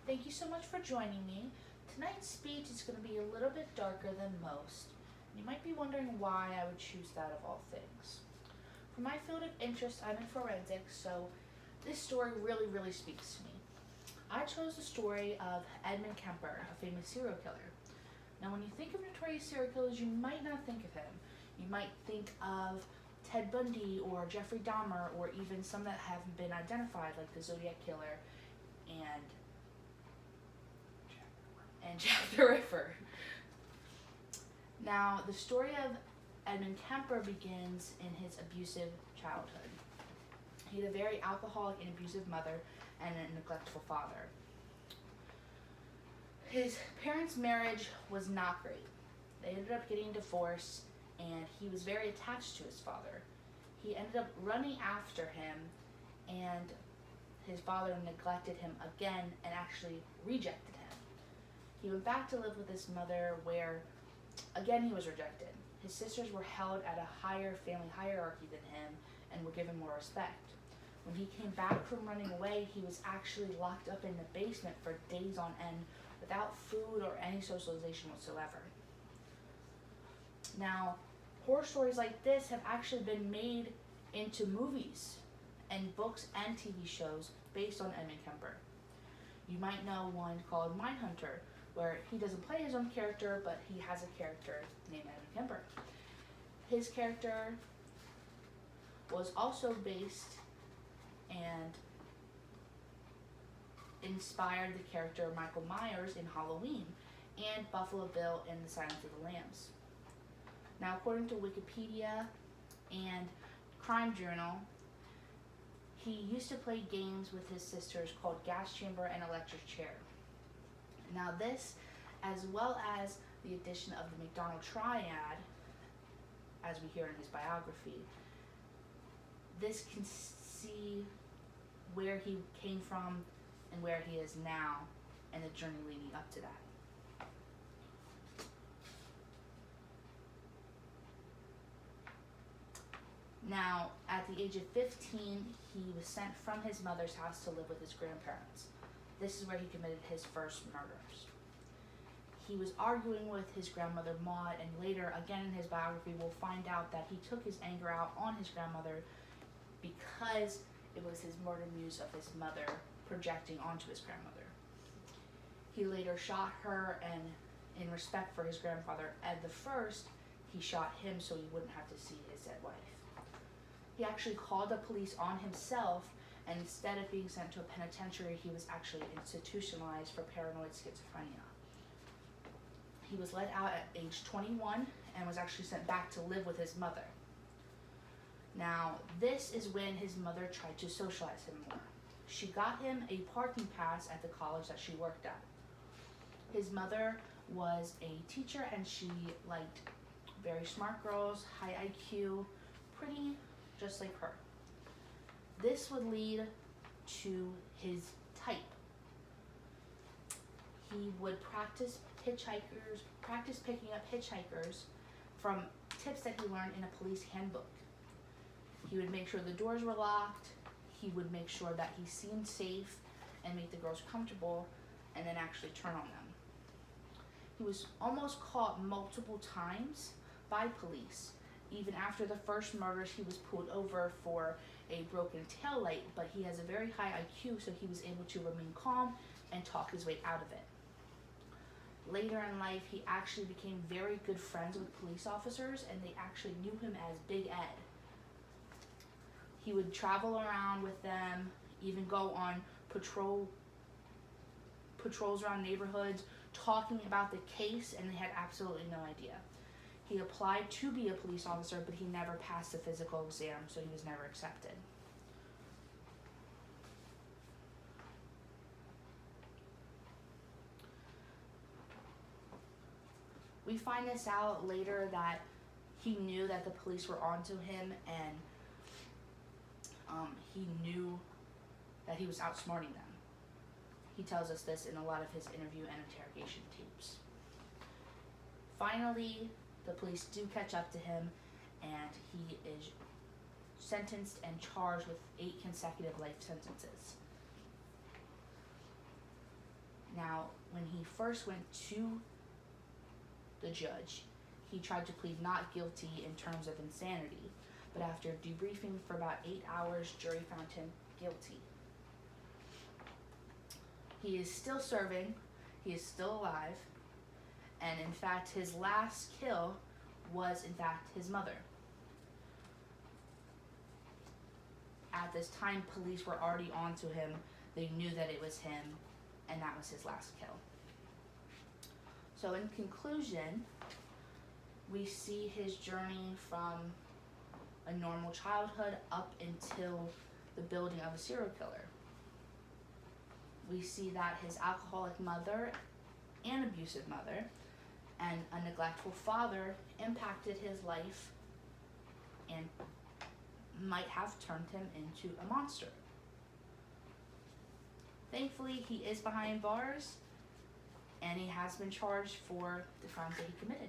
Thank you so much for joining me. Tonight's speech is going to be a little bit darker than most. You might be wondering why I would choose that of all things. For my field of interest, I'm in forensics, so this story really speaks to me. I chose the story of Edmund Kemper, a famous serial killer. Now, when you think of notorious serial killers, you might not think of him. You might think of Ted Bundy or Jeffrey Dahmer, or even some that haven't been identified, like the Zodiac Killer and Jack the Ripper. Now, the story of Edmund Kemper begins in his abusive childhood. He had a very alcoholic and abusive mother and a neglectful father. His parents' marriage was not great. They ended up getting divorced, and he was very attached to his father. He ended up running after him, and his father neglected him again and actually rejected him. He went back to live with his mother, where again he was rejected. His sisters were held at a higher family hierarchy than him and were given more respect. When he came back from running away, he was actually locked up in the basement for days on end without food or any socialization whatsoever. Now, horror stories like this have actually been made into movies and books and TV shows based on Edmund Kemper. You might know one called Mindhunter, where he doesn't play his own character, but he has a character named Edmund Kemper. His character was also based and inspired the character of Michael Myers in Halloween and Buffalo Bill in The Silence of the Lambs. Now, according to Wikipedia and Crime Journal, he used to play games with his sisters called Gas Chamber and Electric Chair. Now this, as well as the addition of the McDonald Triad, as we hear in his biography, this can see where he came from and where he is now and the journey leading up to that. Now, at the age of 15, he was sent from his mother's house to live with his grandparents. This is where he committed his first murders. He was arguing with his grandmother Maud, and later, again in his biography, we'll find out that he took his anger out on his grandmother because it was his murder muse of his mother projecting onto his grandmother. He later shot her, and in respect for his grandfather Ed the First, he shot him so he wouldn't have to see his dead wife. He actually called the police on himself, and instead of being sent to a penitentiary, he was actually institutionalized for paranoid schizophrenia. He was let out at age 21 and was actually sent back to live with his mother. Now, this is when his mother tried to socialize him more. She got him a parking pass at the college that she worked at. His mother was a teacher, and she liked very smart girls, high IQ, pretty, just like her. This would lead to his type. He would practice picking up hitchhikers from tips that he learned in a police handbook. He would make sure the doors were locked. He would make sure that he seemed safe and make the girls comfortable, and then actually turn on them. He was almost caught multiple times by police. Even after the first murders, he was pulled over for a broken taillight, but he has a very high IQ, so he was able to remain calm and talk his way out of it. Later in life, he actually became very good friends with police officers, and they actually knew him as Big Ed. He would travel around with them, even go on patrols around neighborhoods, talking about the case, and they had absolutely no idea. He applied to be a police officer, but he never passed the physical exam, so he was never accepted. We find this out later that he knew that the police were onto him, and he knew that he was outsmarting them. He tells us this in a lot of his interview and interrogation tapes. Finally, the police do catch up to him, and he is sentenced and charged with 8 consecutive life sentences. Now, when he first went to the judge, he tried to plead not guilty in terms of insanity, but after debriefing for about 8 hours, jury found him guilty. He is still serving, he is still alive, and in fact, his last kill was in fact his mother. At this time, police were already onto him. They knew that it was him, and that was his last kill. So in conclusion, we see his journey from a normal childhood up until the building of a serial killer. We see that his alcoholic mother and abusive mother and a neglectful father impacted his life and might have turned him into a monster. Thankfully, he is behind bars, and he has been charged for the crimes that he committed.